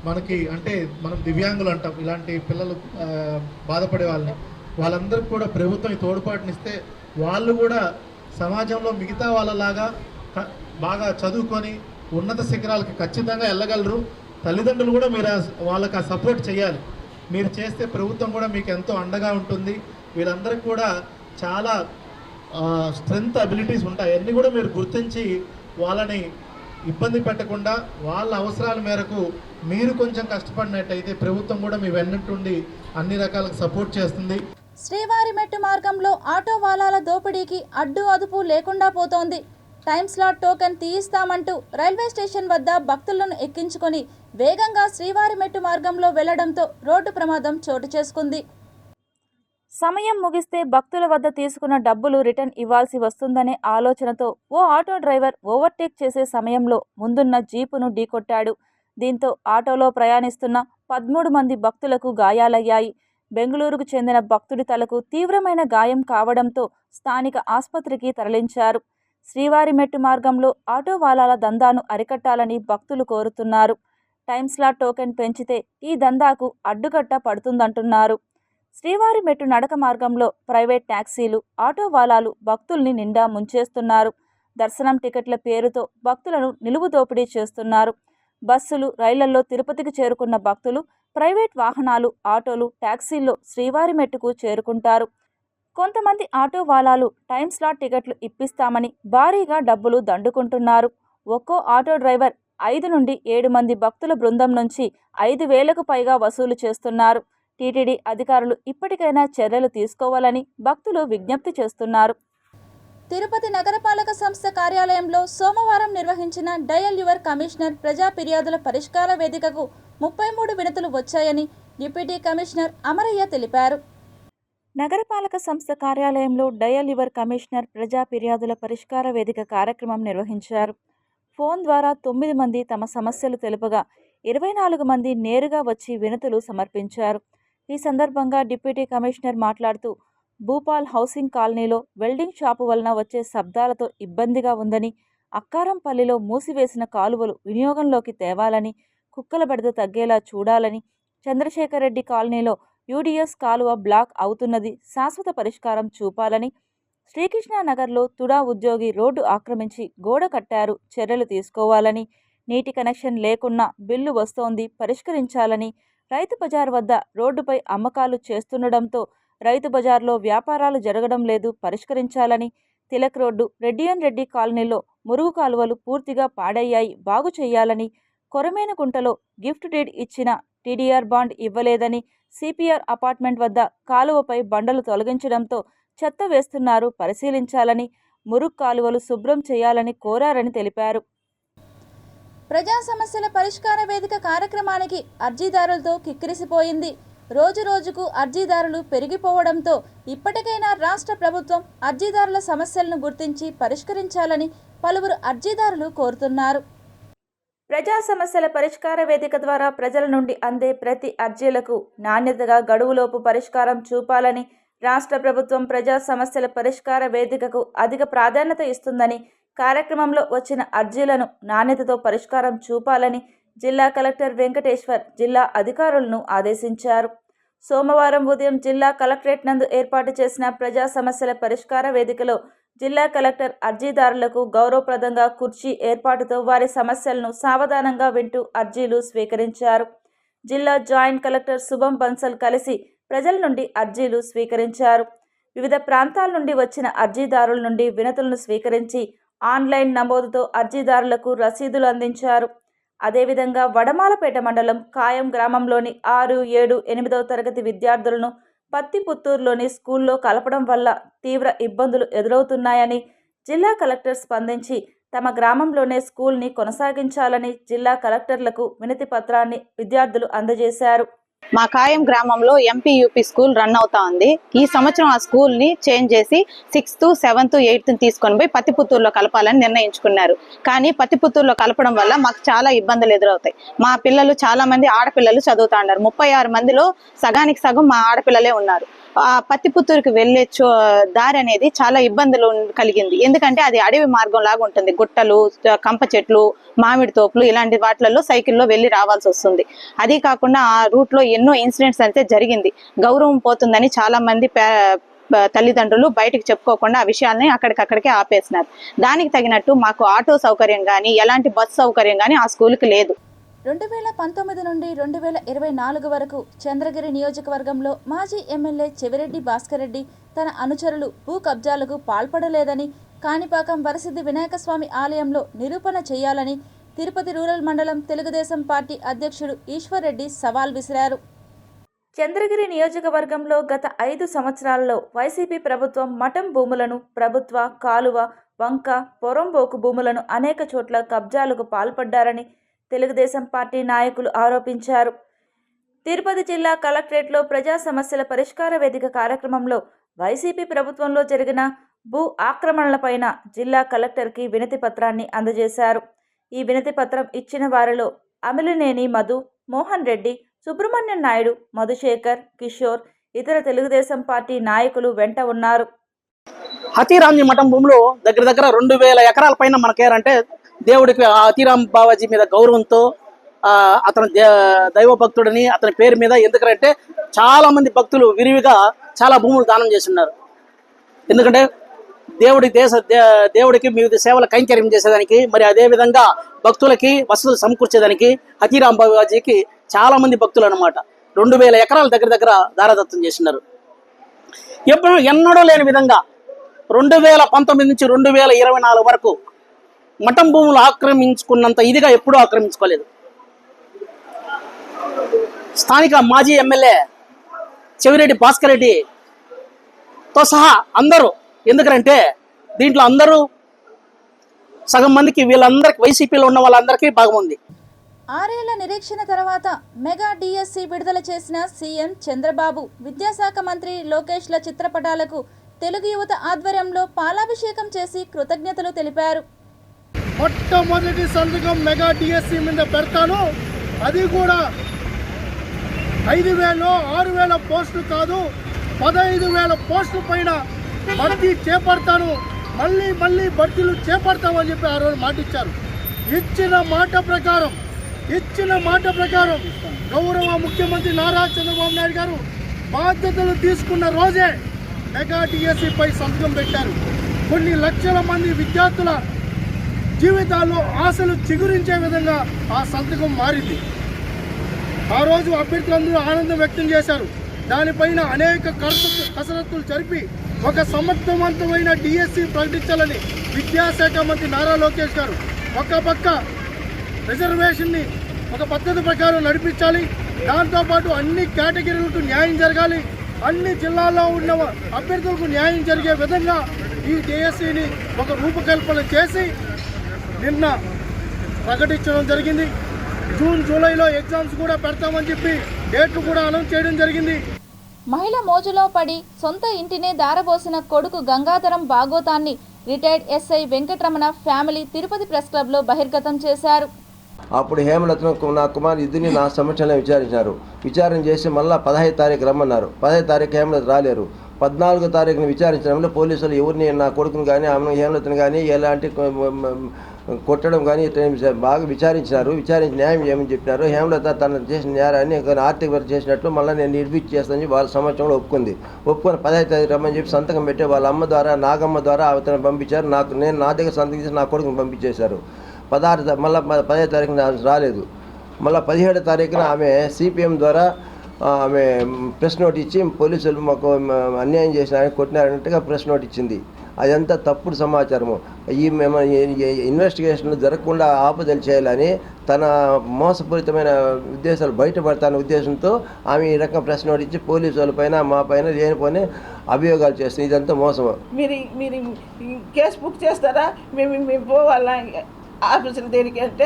Speaker 3: మనకి అంటే మనం దివ్యాంగులు అంటాం, ఇలాంటి పిల్లలు బాధపడే వాళ్ళందరికీ కూడా ప్రభుత్వం తోడ్పాటునిస్తే వాళ్ళు కూడా సమాజంలో మిగతా వాళ్ళలాగా బాగా చదువుకొని ఉన్నత శిఖరాలకి ఖచ్చితంగా వెళ్ళగలరు. తల్లిదండ్రులు కూడా మీరు వాళ్ళకి ఆ సపోర్ట్ చేయాలి. మీరు చేస్తే ప్రభుత్వం కూడా మీకు ఎంతో అండగా ఉంటుంది. వీళ్ళందరికీ కూడా చాలా స్ట్రెంగ్త్ అబిలిటీస్ ఉంటాయి. అన్నీ కూడా మీరు గుర్తించి వాళ్ళని ఇబ్బంది పెట్టకుండా వాళ్ళ అవసరాల మేరకు మీరు కొంచెం కష్టపడినట్టయితే ప్రభుత్వం కూడా మీ వెన్నంటుండి అన్ని రకాలుగా సపోర్ట్ చేస్తుంది.
Speaker 1: శ్రీవారి మెట్టు మార్గంలో ఆటో వాలాల దోపిడీకి అడ్డు అదుపు లేకుండా పోతోంది. టైమ్ స్లాట్ టోకెన్ తీయిస్తామంటూ రైల్వే స్టేషన్ వద్ద భక్తులను ఎక్కించుకొని వేగంగా శ్రీవారి మెట్టు మార్గంలో వెళ్లడంతో రోడ్డు ప్రమాదం చోటు చేసుకుంది. సమయం ముగిస్తే భక్తుల వద్ద తీసుకున్న డబ్బులు రిటర్న్ ఇవ్వాల్సి వస్తుందనే ఆలోచనతో ఓ ఆటో డ్రైవర్ ఓవర్టేక్ చేసే సమయంలో ముందున్న జీపును ఢీకొట్టాడు. దీంతో ఆటోలో ప్రయాణిస్తున్న 13 మంది భక్తులకు గాయాలయ్యాయి. బెంగళూరుకు చెందిన భక్తుడి తలకు తీవ్రమైన గాయం కావడంతో స్థానిక ఆసుపత్రికి తరలించారు. శ్రీవారి మెట్టు మార్గంలో ఆటో వాలాల దందాను అరికట్టాలని భక్తులు కోరుతున్నారు. టైమ్ స్లాట్ టోకెన్ పెంచితే ఈ దందాకు అడ్డుకట్ట పడుతుందంటున్నారు. శ్రీవారి మెట్టు నడక మార్గంలో ప్రైవేట్ ట్యాక్సీలు, ఆటో వాలాలు భక్తుల్ని నిండా ముంచేస్తున్నారు. దర్శనం టికెట్ల పేరుతో భక్తులను నిలువు దోపిడీ చేస్తున్నారు. బస్సులు, రైళ్లలో తిరుపతికి చేరుకున్న భక్తులు ప్రైవేట్ వాహనాలు, ఆటోలు, ట్యాక్సీల్లో శ్రీవారి మెట్టుకు చేరుకుంటారు. కొంతమంది ఆటో వాలాలు టైమ్ స్లాట్ టికెట్లు ఇప్పిస్తామని భారీగా డబ్బులు దండుకుంటున్నారు. ఒక్కో ఆటో డ్రైవర్ 5 నుండి 7 మంది భక్తుల బృందం నుంచి 5,000కు పైగా వసూలు చేస్తున్నారు. టీటీడీ అధికారులు ఇప్పటికైనా చర్యలు తీసుకోవాలని భక్తులు విజ్ఞప్తి చేస్తున్నారు. తిరుపతి నగరపాలక సంస్థ కార్యాలయంలో సోమవారం నిర్వహించిన డయల్ యువర్ కమిషనర్ ప్రజా ఫిర్యాదుల పరిష్కార వేదికకు 33 వినతులు వచ్చాయని డిప్యూటీ కమిషనర్ అమరయ్య తెలిపారు. నగరపాలక సంస్థ కార్యాలయంలో డయల్ యువర్ కమిషనర్ ప్రజా ఫిర్యాదుల పరిష్కార వేదిక కార్యక్రమం నిర్వహించారు. ఫోన్ ద్వారా 9 మంది తమ సమస్యలు తెలుపగా 24 మంది నేరుగా వచ్చి వినతులు సమర్పించారు. ఈ సందర్భంగా డిప్యూటీ కమిషనర్ మాట్లాడుతూ, భూపాల్ హౌసింగ్ కాలనీలో వెల్డింగ్ షాపు వలన వచ్చే శబ్దాలతో ఇబ్బందిగా ఉందని, అక్కారంపల్లిలో మూసివేసిన కాలువలు వినియోగంలోకి తేవాలని, కుక్కల బెడద తగ్గేలా చూడాలని, చంద్రశేఖర్ రెడ్డి కాలనీలో యూడీఎస్ కాలువ బ్లాక్ అవుతున్నది శాశ్వత పరిష్కారం చూపాలని, శ్రీకృష్ణానగర్లో తుడా ఉద్యోగి రోడ్డు ఆక్రమించి గోడ కట్టారు చర్యలు తీసుకోవాలని, నీటి కనెక్షన్ లేకున్నా బిల్లు వస్తోంది పరిష్కరించాలని, రైతు బజార్ వద్ద రోడ్డుపై అమ్మకాలు చేస్తుండడంతో రైతు బజార్లో వ్యాపారాలు జరగడం లేదు పరిష్కరించాలని, తిలక్ రోడ్డు, రెడ్డి కాలనీలో మురుగు కాలువలు పూర్తిగా పాడయ్యాయి బాగు చేయాలని, కొరమేనుకుంటలో గిఫ్ట్ డీడ్ ఇచ్చిన టీడీఆర్ బాండ్ ఇవ్వలేదని, సిపిఆర్ అపార్ట్మెంట్ వద్ద కాలువపై బండలు తొలగించడంతో చెత్త వేస్తున్నారు పరిశీలించాలని, మురుగు కాలువలు శుభ్రం చేయాలని కోరారని తెలిపారు. ప్రజా సమస్యల పరిష్కార వేదిక కార్యక్రమానికి అర్జీదారులతో కిక్కిరిసిపోయింది. రోజు రోజుకు అర్జీదారులు పెరిగిపోవడంతో ఇప్పటికైనా రాష్ట్ర ప్రభుత్వం అర్జీదారుల సమస్యలను గుర్తించి పరిష్కరించాలని పలువురు అర్జీదారులు కోరుతున్నారు. ప్రజా సమస్యల పరిష్కార వేదిక ద్వారా ప్రజల నుండి అందే ప్రతి అర్జీలకు నాణ్యతగా గడువులోపు పరిష్కారం చూపాలని, రాష్ట్ర ప్రభుత్వం ప్రజా సమస్యల పరిష్కార వేదికకు అధిక ప్రాధాన్యత ఇస్తుందని, కార్యక్రమంలో వచ్చిన అర్జీలను నాణ్యతతో పరిష్కారం చూపాలని జిల్లా కలెక్టర్ వెంకటేశ్వర్ జిల్లా అధికారులను ఆదేశించారు. సోమవారం ఉదయం జిల్లా కలెక్టరేట్ నందు ఏర్పాటు చేసిన ప్రజా సమస్యల పరిష్కార వేదికలో జిల్లా కలెక్టర్ అర్జీదారులకు గౌరవప్రదంగా కుర్చీ ఏర్పాటుతో వారి సమస్యలను సావధానంగా వింటూ అర్జీలు స్వీకరించారు. జిల్లా జాయింట్ కలెక్టర్ శుభం బన్సల్ కలిసి ప్రజల నుండి అర్జీలు స్వీకరించారు. వివిధ ప్రాంతాల నుండి వచ్చిన అర్జీదారుల నుండి వినతులను స్వీకరించి ఆన్లైన్ నమోదుతో అర్జీదారులకు రసీదులు అందించారు. అదేవిధంగా వడమాలపేట మండలం కాయం గ్రామంలోని 6, 7, 8వ తరగతి విద్యార్థులను పత్తిపుత్తూరులోని స్కూల్లో కలపడం వల్ల తీవ్ర ఇబ్బందులు ఎదురవుతున్నాయని, జిల్లా కలెక్టర్ స్పందించి తమ గ్రామంలోనే స్కూల్ని కొనసాగించాలని జిల్లా కలెక్టర్లకు వినతి పత్రాన్ని విద్యార్థులు అందజేశారు.
Speaker 5: మా కాయం గ్రామంలో ఎంపీయూపీ స్కూల్ రన్ అవుతా ఉంది. ఈ సంవత్సరం ఆ స్కూల్ ని చేంజ్ చేసి 6th, 7th, 8th తీసుకొని పోయి పత్తిపుత్తూరులో కలపాలని నిర్ణయించుకున్నారు. కానీ పత్తిపుత్తూరులో కలపడం వల్ల మాకు చాలా ఇబ్బందులు ఎదురవుతాయి. మా పిల్లలు చాలా మంది ఆడపిల్లలు చదువుతా ఉన్నారు. 36 మందిలో సగానికి సగం మా ఆడపిల్లలే ఉన్నారు. ఆ పత్తిపుత్తూరుకి వెళ్లే దారి అనేది చాలా ఇబ్బందులు కలిగింది. ఎందుకంటే అది అడవి మార్గం లాగా ఉంటుంది. గుట్టలు, కంప చెట్లు, మామిడి తోపులు ఇలాంటి వాటిలలో సైకిల్లో వెళ్ళి రావాల్సి వస్తుంది. అది కాకుండా ఆ రూట్ లో ఎన్నో ఇన్సిడెంట్స్ అయితే జరిగింది. గౌరవం పోతుందని చాలా మంది తల్లిదండ్రులు బయటకు చెప్పుకోకుండా ఆ విషయాల్ని అక్కడికక్కడికే ఆపేసినారు. దానికి తగినట్టు మాకు ఆటో సౌకర్యం కానీ ఎలాంటి బస్సు సౌకర్యం కానీ ఆ స్కూల్కి లేదు.
Speaker 1: 2019 నుండి 2024 వరకు చంద్రగిరి నియోజకవర్గంలో మాజీ ఎమ్మెల్యే చెవిరెడ్డి భాస్కర్ రెడ్డి తన అనుచరులు భూ కబ్జాలకు పాల్పడలేదని కాణిపాకం వరసిద్ధి వినాయకస్వామి ఆలయంలో నిరూపణ చేయాలని తిరుపతి రూరల్ మండలం తెలుగుదేశం పార్టీ అధ్యక్షుడు ఈశ్వర్ రెడ్డి సవాల్ విసిరారు. చంద్రగిరి నియోజకవర్గంలో గత 5 సంవత్సరాలలో వైసీపీ ప్రభుత్వం మఠం భూములను, ప్రభుత్వ కాలువ, వంక, పొరంబోకు భూములను అనేక చోట్ల కబ్జాలకు పాల్పడ్డారని తెలుగుదేశం పార్టీ నాయకులు ఆరోపించారు. తిరుపతి జిల్లా కలెక్టరేట్లో ప్రజా సమస్యల పరిష్కార వేదిక కార్యక్రమంలో వైసీపీ ప్రభుత్వంలో జరిగిన భూ ఆక్రమణలపైన జిల్లా కలెక్టర్కి వినతి పత్రాన్ని అందజేశారు. ఈ వినతి పత్రం ఇచ్చిన వారిలో అమిలినేని మధు, మోహన్ రెడ్డి, సుబ్రహ్మణ్యం నాయుడు, మధుశేఖర్, కిషోర్, ఇతర తెలుగుదేశం పార్టీ నాయకులు వెంట ఉన్నారు.
Speaker 6: హతీరాంజీ మఠం భూములు దగ్గర 2000 ఎకరాల పైన మనకేరంటే దేవుడికి హతీరాం బాబాజీ మీద గౌరవంతో అతను దైవ భక్తుడని అతని పేరు మీద, ఎందుకంటే చాలా మంది భక్తులు విరివిగా చాలా భూములు దానం చేస్తున్నారు. ఎందుకంటే దేవుడికి వివిధ సేవల కైంకర్యం చేసేదానికి, మరి అదేవిధంగా భక్తులకి వసతులు సమకూర్చేదానికి హతీరాం బాబాజీకి చాలా మంది భక్తులు అనమాట 2000 ఎకరాలు దగ్గర దారాదత్తం చేస్తున్నారు. ఎన్నడూ లేని విధంగా 2019 నుంచి 2024 వరకు మఠం భూములు ఆక్రమించుకున్నంత ఇదిగా ఎప్పుడూ ఆక్రమించుకోలేదు. స్థానిక మాజీ ఎమ్మెల్యే చెవిరెడ్డి భాస్కర్ రెడ్డితో సహా అందరూ, ఎందుకంటే దీంట్లో అందరూ సగం మందికి వీళ్ళందరికీ వైసీపీలో ఉన్న వాళ్ళందరికీ భాగం ఉంది.
Speaker 1: 6 ఏళ్ల నిరీక్షణ తర్వాత మెగా డిఎస్సి విడుదల చేసిన సీఎం చంద్రబాబు, విద్యాశాఖ మంత్రి లోకేష్ల చిత్రపటాలకు తెలుగు యువత ఆధ్వర్యంలో పాలాభిషేకం చేసి కృతజ్ఞతలు తెలిపారు.
Speaker 3: మొట్టమొదటి సంతకం మెగా డిఎస్సి మీద పెడతాను. అది కూడా 5,000, 6,000 పోస్టులు కాదు, 15,000 పోస్టుల పైన భర్తీ చేపడతాను. మళ్ళీ భర్తీలు చేపడతామని చెప్పి ఆ రోజు మాట ఇచ్చారు. ఇచ్చిన మాట ప్రకారం గౌరవ ముఖ్యమంత్రి నారా చంద్రబాబు నాయుడు గారు బాధ్యతలు తీసుకున్న రోజే మెగా డిఎస్సిపై సంతకం పెట్టారు. కొన్ని లక్షల మంది విద్యార్థుల జీవితాల్లో ఆశలు చిగురించే విధంగా ఆ సంతకం మారింది. ఆ రోజు అభ్యర్థులందరూ ఆనందం వ్యక్తం చేశారు. దానిపైన అనేక కసరత్తులు జరిపి ఒక సమర్థవంతమైన డిఎస్సి ప్రకటించాలని విద్యాశాఖ మంత్రి నారా లోకేష్ గారు ఒక పక్క రిజర్వేషన్ని ఒక పద్ధతి ప్రకారం నడిపించాలి, దాంతోపాటు అన్ని కేటగిరీలకు న్యాయం జరగాలి, అన్ని జిల్లాల్లో ఉన్న అభ్యర్థులకు న్యాయం జరిగే విధంగా ఈ డిఎస్సిని ఒక రూపకల్పన చేసి నిన్న ప్రకటించడం జరిగింది. జూన్, జూలైలో ఎగ్జామ్స్ కూడా పెడతామని చెప్పి డేట్లు కూడా అనౌన్స్ చేయడం జరిగింది.
Speaker 1: మహిళ మోజులో పడి సొంత ఇంటినే దారబోసిన కొడుకు గంగాధరం బాగోతాన్ని retired SI Venkataramana family Tirupati press క్లబ్లో బహిర్గతం చేశారు.
Speaker 7: అప్పుడు హేమలతను నా కుమారు ఇద్దరిని నా సమక్షంలో విచారణ చేసి మళ్ళీ 15 తారీఖు రమ్మన్నారు. 15 తారీఖు హేమలత రాలేరు. 14 తారీఖున విచారించడంలో పోలీసులు ఎవరిని, నా కొడుకుని కానీ ఆమె హేమలతను కానీ ఎలాంటి కొట్టడం కానీ బాగా విచారించి న్యాయం చేయమని చెప్పినారు. హేమలత తను చేసిన నేరాన్ని ఆర్థిక వర్క్ చేసినట్లు మళ్ళీ నేను నిర్వీట్ చేస్తానని వాళ్ళ సమక్షంలో ఒప్పుకొని 15 తారీఖు రమ్మని చెప్పి సంతకం పెట్టి వాళ్ళ అమ్మ ద్వారా, నాగమ్మ ద్వారా అతను పంపించారు. నేను నా దగ్గర సంతకం చేసి నా కొడుకుని పంపించేశారు. 16 మళ్ళీ 15 తారీఖున రాలేదు. మళ్ళీ 17 తారీఖున ఆమె సిపిఎం ద్వారా ఆమె ప్రెస్ నోట్ ఇచ్చి పోలీసులు మాకు అన్యాయం చేసిన ఆయన కొట్టినారన్నట్టుగా ప్రెస్ నోట్ ఇచ్చింది. అదంతా తప్పుడు సమాచారము. ఈ ఇన్వెస్టిగేషన్లు జరగకుండా ఆపుదల చేయాలని తన మోసపూరితమైన ఉద్దేశాలు బయటపడతాన ఉద్దేశంతో ఆమె ఈ రకం ప్రెస్ నోట్ ఇచ్చి పోలీసు వాళ్ళపైన మా పైన లేనిపోని అభియోగాలు చేస్తుంది. ఇదంతా మోసం.
Speaker 8: మీరు మీరు కేసు బుక్ చేస్తారా, మేము పోవాలా ఆఫీసులు దేనికి అంటే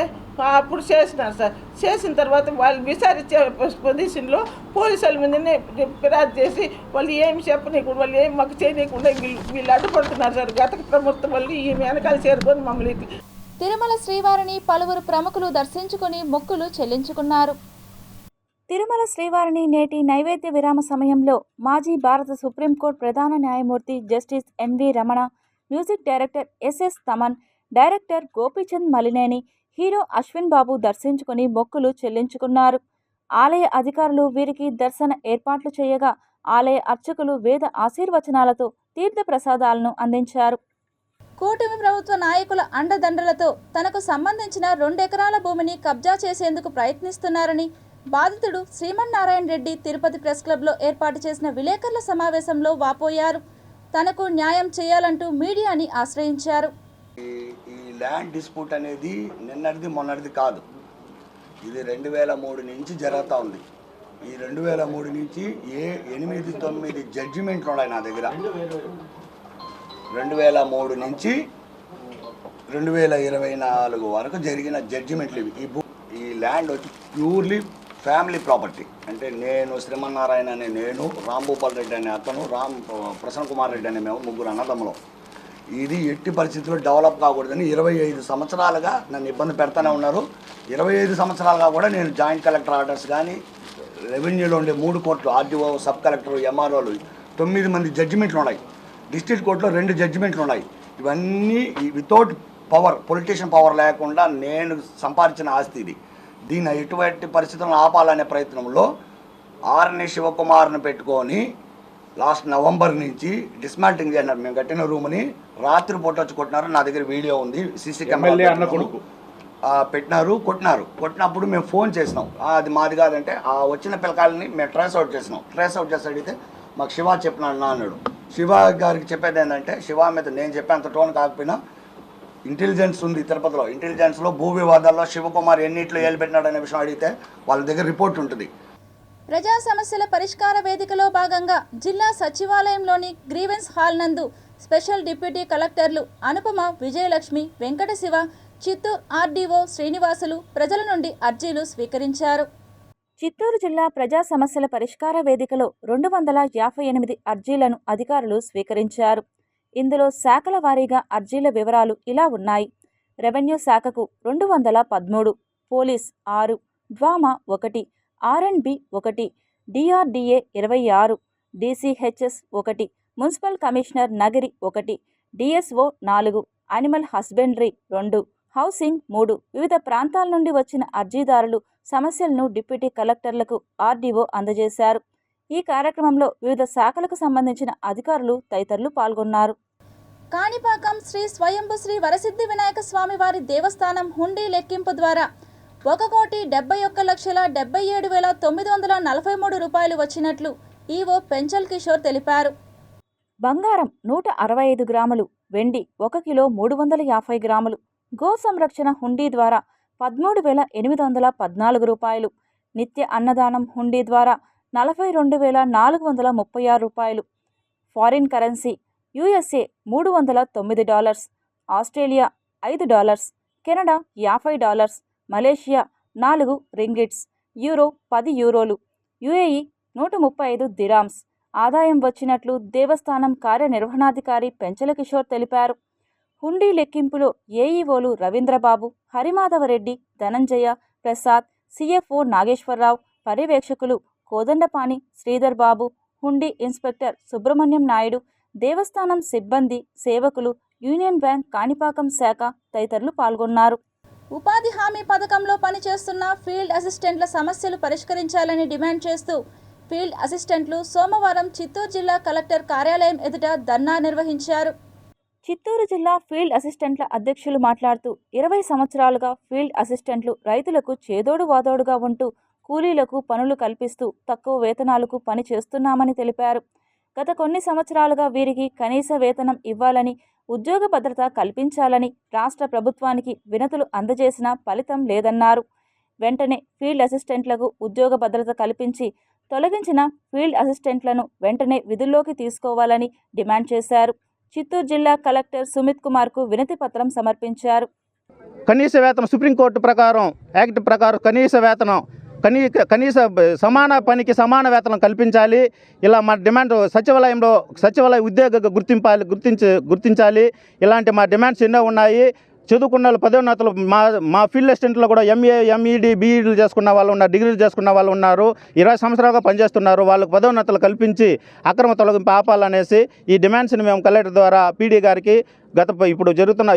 Speaker 8: అప్పుడు చేసినారు సార్. చేసిన తర్వాత వాళ్ళు విచారించే పొజిషన్లో పోలీసు వాళ్ళ మీదనే ఫిర్యాదు చేసి వాళ్ళు ఏమి చెప్పనీయకుండా, వాళ్ళు ఏమి మాకు చేయనీయకుండా వీళ్ళు అడ్డుపడుతున్నారు సార్. గత ప్రభుత్వం వాళ్ళు ఈ వెనకాల చేరుకొని మమ్మల్ని.
Speaker 1: తిరుమల శ్రీవారిని పలువురు ప్రముఖులు దర్శించుకుని మొక్కులు చెల్లించుకున్నారు. తిరుమల శ్రీవారిని నేటి నైవేద్య విరామ సమయంలో మాజీ భారత సుప్రీంకోర్టు ప్రధాన న్యాయమూర్తి justice NV Ramana, music director SS Thaman, director Gopichand Malineni, hero Ashwin Babu దర్శించుకుని మొక్కులు చెల్లించుకున్నారు. ఆలయ అధికారులు వీరికి దర్శన ఏర్పాట్లు చేయగా ఆలయ అర్చకులు వేద ఆశీర్వచనాలతో తీర్థ ప్రసాదాలను అందించారు. కూటమి ప్రభుత్వ నాయకుల అండదండలతో తనకు సంబంధించిన 2 ఎకరాల భూమిని కబ్జా చేసేందుకు ప్రయత్నిస్తున్నారని బాధితుడు శ్రీమన్నారాయణ రెడ్డి తిరుపతి ప్రెస్ క్లబ్లో ఏర్పాటు చేసిన విలేకరుల సమావేశంలో వాపోయారు. తనకు న్యాయం చేయాలంటూ మీడియాని ఆశ్రయించారు.
Speaker 9: ఈ ల్యాండ్ డిస్ప్యూట్ అనేది నిన్నటిది మొన్నటిది కాదు. ఇది 2003 నుంచి జరుగుతూ ఉంది. ఈ 2003 నుంచి 8-9 జడ్జిమెంట్లు ఉన్నాయి నా దగ్గర. 2003 నుంచి 2024 వరకు జరిగిన జడ్జిమెంట్లు ఇవి. ఈ ల్యాండ్ వచ్చి ప్యూర్లీ ఫ్యామిలీ ప్రాపర్టీ. అంటే నేను శ్రీమన్నారాయణ అనే నేను, రాంభూపాల్ రెడ్డి అనే అతను, ప్రసన్న కుమార్ రెడ్డి అనే మేము 3 అన్నదమ్ములం. ఇది ఎట్టి పరిస్థితుల్లో డెవలప్ కాకూడదని 25 సంవత్సరాలుగా నన్ను ఇబ్బంది పెడతానే ఉన్నారు. 25 సంవత్సరాలుగా కూడా నేను జాయింట్ కలెక్టర్ ఆర్డర్స్ కానీ, రెవెన్యూలో ఉండే 3 కోర్టులు, ఆర్డీఓ, సబ్ కలెక్టర్, ఎంఆర్ఓలు 9 మంది జడ్జిమెంట్లు ఉన్నాయి. డిస్ట్రిక్ట్ కోర్టులో 2 జడ్జిమెంట్లు ఉన్నాయి. ఇవన్నీ వితౌట్ పవర్, పొలిటీషియన్ పవర్ లేకుండా నేను సంపాదించిన ఆస్తి ఇది. దీన్ని ఎటువంటి పరిస్థితులను ఆపాలనే ప్రయత్నంలో ఆర్ఎన్ఏ శివకుమార్ని పెట్టుకొని లాస్ట్ నవంబర్ నుంచి డిస్మాంటింగ్ చేసినారు. మేము కట్టిన రూమ్ని రాత్రిపూట వచ్చి కొట్టినారు. నా దగ్గర వీడియో ఉంది, సీసీ కెమెరా పెట్టినారు, కొట్టినప్పుడు మేము ఫోన్ చేసినాం. అది మాది కాదంటే ఆ వచ్చిన పిల్లకాయలని మేము ట్రేస్ అవుట్ చేసినాం. ట్రేస్ అవుట్ చేసి అడిగితే మాకు శివ చెప్పినాడు అన్నాడు. శివ గారికి చెప్పేది ఏంటంటే, శివ మీద నేను చెప్పేంత టోన్ కాకపోయినా ఇంటెలిజెన్స్ ఉంది తిరుపతిలో. ఇంటెలిజెన్స్లో భూ వివాదాల్లో శివకుమార్ ఎన్నిట్లో ఏలుపెట్టినాడు అనే విషయం అడిగితే వాళ్ళ దగ్గర రిపోర్ట్ ఉంటుంది.
Speaker 1: ప్రజా సమస్యల పరిష్కార వేదికలో భాగంగా జిల్లా సచివాలయంలోని గ్రీవెన్స్ హాల్ నందు స్పెషల్ డిప్యూటీ కలెక్టర్లు అనుపమ, విజయలక్ష్మి, వెంకట శివ, చిత్తూరు ఆర్డీఓ శ్రీనివాసులు ప్రజల నుండి అర్జీలు స్వీకరించారు. చిత్తూరు జిల్లా ప్రజా సమస్యల పరిష్కార వేదికలో 258 అర్జీలను అధికారులు స్వీకరించారు. ఇందులో శాఖల వారీగా అర్జీల వివరాలు ఇలా ఉన్నాయి. రెవెన్యూ శాఖకు 213, police 6, DWAMA 1, R&B 1, DRDA 26, DCHS 1, municipal commissioner Nagari 1, DSO 4, animal husbandry 2, housing 3. వివిధ ప్రాంతాల నుండి వచ్చిన అర్జీదారులు సమస్యలను డిప్యూటీ కలెక్టర్లకు ఆర్డీఓ అందజేశారు. ఈ కార్యక్రమంలో వివిధ శాఖలకు సంబంధించిన అధికారులు తదితరులు పాల్గొన్నారు. కాణిపాకం శ్రీ స్వయంభు శ్రీ వరసిద్ధి వినాయక స్వామి వారి దేవస్థానం హుండీ లెక్కింపు ద్వారా 1,71,77,943 రూపాయలు వచ్చినట్లు ఈవో పెంచల్ కిషోర్ తెలిపారు. బంగారం 165 గ్రాములు, వెండి 1 కిలో 350 గ్రాములు, గో సంరక్షణ హుండీ ద్వారా 13,814 రూపాయలు, నిత్య అన్నదానం హుండీ ద్వారా 42,436 రూపాయలు, foreign currency USA $309, Australia $5, Canada $50, Malaysia 4 ringgits, euro 10 యూరోలు, UAE 135 dirhams ఆదాయం వచ్చినట్లు దేవస్థానం కార్యనిర్వహణాధికారి పెంచల కిషోర్ తెలిపారు. హుండీ లెక్కింపులో ఏఈఓలు రవీంద్రబాబు, హరిమాధవరెడ్డి, ధనంజయ, ప్రసాద్, CFO నాగేశ్వరరావు, పర్యవేక్షకులు కోదండపాణి, శ్రీధర్ బాబు, హుండీ ఇన్స్పెక్టర్ సుబ్రహ్మణ్యం నాయుడు, దేవస్థానం సిబ్బంది, సేవకులు, యూనియన్ బ్యాంక్ కాణిపాకం శాఖ తదితరులు పాల్గొన్నారు. ఉపాధి హామీ పథకంలో పనిచేస్తున్న ఫీల్డ్ అసిస్టెంట్ల సమస్యలు పరిష్కరించాలని డిమాండ్ చేస్తూ ఫీల్డ్ అసిస్టెంట్లు సోమవారం చిత్తూరు జిల్లా కలెక్టర్ కార్యాలయం ఎదుట ధర్నా నిర్వహించారు. చిత్తూరు జిల్లా ఫీల్డ్ అసిస్టెంట్ల అధ్యక్షులు మాట్లాడుతూ 20 సంవత్సరాలుగా ఫీల్డ్ అసిస్టెంట్లు రైతులకు చేదోడు వాదోడుగా ఉంటూ కూలీలకు పనులు కల్పిస్తూ తక్కువ వేతనాలకు పని చేస్తున్నామని తెలిపారు. గత కొన్ని సంవత్సరాలుగా వీరికి కనీస వేతనం ఇవ్వాలని, ఉద్యోగ భద్రత కల్పించాలని రాష్ట్ర ప్రభుత్వానికి వినతులు అందజేసినా ఫలితం లేదన్నారు. వెంటనే ఫీల్డ్ అసిస్టెంట్లకు ఉద్యోగ భద్రత కల్పించి తొలగించిన ఫీల్డ్ అసిస్టెంట్లను వెంటనే విధుల్లోకి తీసుకోవాలని డిమాండ్ చేశారు. చిత్తూరు జిల్లా కలెక్టర్ సుమిత్ కుమార్కు వినతి పత్రం సమర్పించారు.
Speaker 10: కనీస వేతనం సుప్రీంకోర్టు ప్రకారం, యాక్ట్ ప్రకారం కనీస సమాన పనికి సమాన వేతనం కల్పించాలి. ఇలా మా డిమాండ్ సచివాలయ ఉద్యోగ గుర్తించాలి. ఇలాంటి మా డిమాండ్స్ ఎన్నో ఉన్నాయి. చదువుకున్న వాళ్ళు పదోన్నతులు మా ఫీల్డ్ అసిస్టెంట్లో కూడా ఎంఏ, ఎంఈడి, బీఈడీలు చేసుకున్న వాళ్ళు ఉన్నారు, డిగ్రీలు చేసుకున్న వాళ్ళు ఉన్నారు. 20 సంవత్సరాలుగా పనిచేస్తున్నారు. వాళ్ళకు పదోన్నతులు కల్పించి అక్రమ తొలగింపు ఆపాలనేసి ఈ డిమాండ్స్ని మేము కలెక్టర్ ద్వారా పీడీ గారికి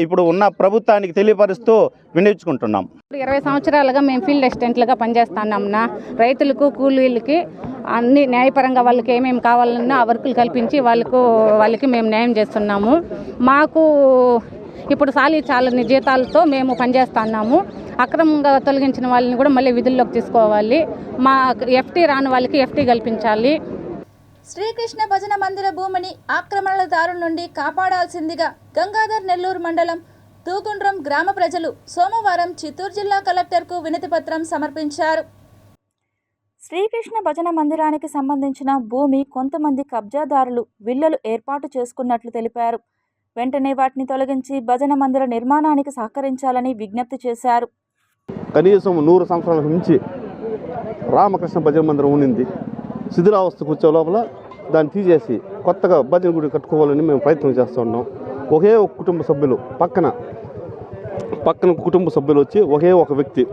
Speaker 10: ఇప్పుడు ఉన్న ప్రభుత్వానికి తెలియపరుస్తూ వినియోగించుకుంటున్నాం.
Speaker 11: 20 సంవత్సరాలుగా మేము ఫీల్డ్ అసిస్టెంట్లుగా పనిచేస్తున్నాంనా. రైతులకు, కూలీలకి అన్ని న్యాయపరంగా వాళ్ళకి ఏమేమి కావాలన్నా ఆ వర్కులు కల్పించి వాళ్ళకి మేము న్యాయం చేస్తున్నాము. మాకు ఇప్పుడు చాలని జీతాలతో మేము పనిచేస్తున్నాము. అక్రమంగా తొలగించిన వాళ్ళని కూడా మళ్ళీ విధుల్లోకి తీసుకోవాలి. మా ఎఫ్టీ రాని వాళ్ళకి ఎఫ్టీ కల్పించాలి.
Speaker 1: శ్రీకృష్ణ భజన మందిర భూమిని ఆక్రమణల దారుల నుండి కాపాడాల్సిందిగా గంగాధర్ నెల్లూరు మండలం తూగుండ్రం గ్రామ ప్రజలు సోమవారం చిత్తూరు జిల్లా కలెక్టర్కు వినతి పత్రం సమర్పించారు. శ్రీకృష్ణ భజన మందిరానికి సంబంధించిన భూమి కొంతమంది కబ్జాదారులు విల్లలు ఏర్పాటు చేసుకున్నట్లు తెలిపారు. వెంటనే వాటిని తొలగించి భజన మందిర నిర్మాణానికి సహకరించాలని విజ్ఞప్తి చేశారు.
Speaker 12: కనీసం 100 సంవత్సరాల నుంచి రామకృష్ణ భజన మందిరం ఉన్నింది. శిథిలావస్థకు వచ్చే లోపల దాన్ని తీసేసి కొత్తగా భజన గుడి కట్టుకోవాలని మేము ప్రయత్నం చేస్తున్నాం. ఒకే ఒక కుటుంబ సభ్యులు పక్కన కుటుంబ సభ్యులు వచ్చి ఒకే ఒక వ్యక్తి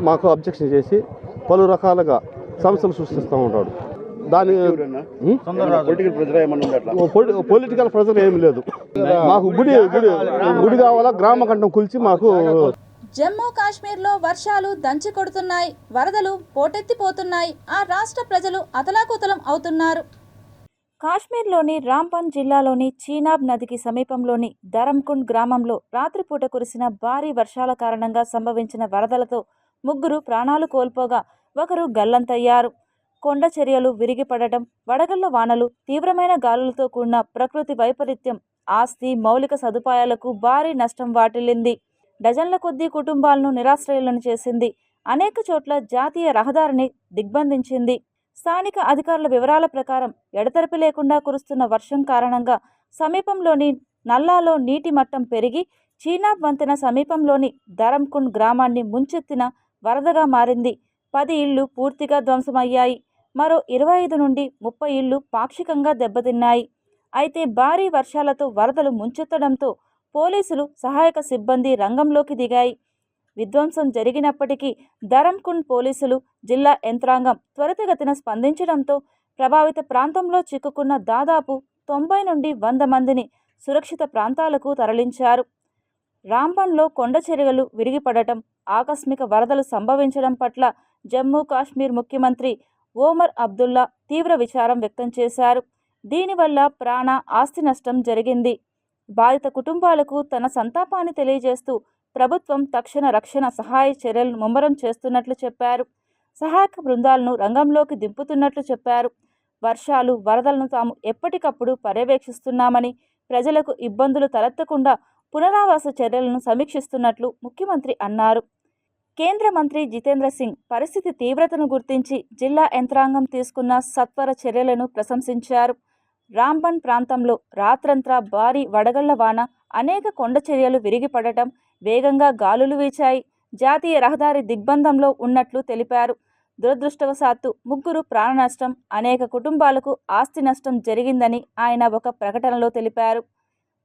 Speaker 12: మాకు అబ్జెక్షన్ చేసి పలు రకాలుగా సమస్యలు సృష్టిస్తూ ఉంటాడు. దాని పొలిటికల్ ప్రెజర్ ఏమి లేదు. మాకు గుడి కావాలా, గ్రామ కంఠం కూల్చి మాకు.
Speaker 1: జమ్మూ కాశ్మీర్లో వర్షాలు దంచి కొడుతున్నాయి, వరదలు పోటెత్తిపోతున్నాయి. ఆ రాష్ట్ర ప్రజలు అతలాకుతలం అవుతున్నారు. కాశ్మీర్లోని రాంబన్ జిల్లాలోని చీనాబ్ నదికి సమీపంలోని ధరంకుండ్ గ్రామంలో రాత్రిపూట కురిసిన భారీ వర్షాల కారణంగా సంభవించిన వరదలతో 3 ప్రాణాలు కోల్పోగా 1 గల్లంతయ్యారు. కొండ చర్యలు విరిగిపడటం, వడగళ్ల వానలు, తీవ్రమైన గాలులతో కూడిన ప్రకృతి వైపరీత్యం ఆస్తి, మౌలిక సదుపాయాలకు భారీ నష్టం వాటిల్లింది. డజన్ల కొద్దీ కుటుంబాలను నిరాశ్రయులను చేసింది. అనేక చోట్ల జాతీయ రహదారిని దిగ్బంధించింది. స్థానిక అధికారుల వివరాల ప్రకారం ఎడతెరిపి లేకుండా కురుస్తున్న వర్షం కారణంగా సమీపంలోని నల్లాలో నీటి మట్టం పెరిగి చీనాబ్ వంతెన సమీపంలోని ధరంకుండ్ గ్రామాన్ని ముంచెత్తిన వరదగా మారింది. 10 ఇళ్లు పూర్తిగా ధ్వంసమయ్యాయి. మరో 25 నుండి 30 ఇళ్లు పాక్షికంగా దెబ్బతిన్నాయి. అయితే భారీ వర్షాలతో వరదలు ముంచెత్తడంతో పోలీసులు, సహాయక సిబ్బంది రంగంలోకి దిగాయి. విధ్వంసం జరిగినప్పటికీ ధరంకుండ్ పోలీసులు, జిల్లా యంత్రాంగం త్వరితగతిన స్పందించడంతో ప్రభావిత ప్రాంతంలో చిక్కుకున్న దాదాపు 90 నుండి 100 మందిని సురక్షిత ప్రాంతాలకు తరలించారు. రాంబన్లో కొండ చర్యలు విరిగిపడటం, ఆకస్మిక వరదలు సంభవించడం పట్ల జమ్మూ కాశ్మీర్ ముఖ్యమంత్రి ఓమర్ అబ్దుల్లా తీవ్ర విచారం వ్యక్తం చేశారు. దీనివల్ల ప్రాణ, ఆస్తి నష్టం జరిగింది. బాధిత కుటుంబాలకు తన సంతాపాన్ని తెలియజేస్తూ ప్రభుత్వం తక్షణ రక్షణ సహాయ చర్యలను ముమ్మరం చేస్తున్నట్లు చెప్పారు. సహాయక బృందాలను రంగంలోకి దింపుతున్నట్లు చెప్పారు. వర్షాలు, వరదలను తాము ఎప్పటికప్పుడు పర్యవేక్షిస్తున్నామని, ప్రజలకు ఇబ్బందులు తలెత్తకుండా పునరావాస చర్యలను సమీక్షిస్తున్నట్లు ముఖ్యమంత్రి అన్నారు. కేంద్ర మంత్రి జితేంద్ర సింగ్ పరిస్థితి తీవ్రతను గుర్తించి జిల్లా యంత్రాంగం తీసుకున్న సత్వర చర్యలను ప్రశంసించారు. రాంబన్ ప్రాంతంలో రాత్రంతా భారీ వడగళ్ల వాన, అనేక కొండ చర్యలు విరిగిపడటం, వేగంగా గాలులు వీచాయి. జాతీయ రహదారి దిగ్బంధంలో ఉన్నట్లు తెలిపారు. దురదృష్టవశాత్తు 3 ప్రాణ నష్టం, అనేక కుటుంబాలకు ఆస్తి నష్టం జరిగిందని ఆయన ఒక ప్రకటనలో తెలిపారు.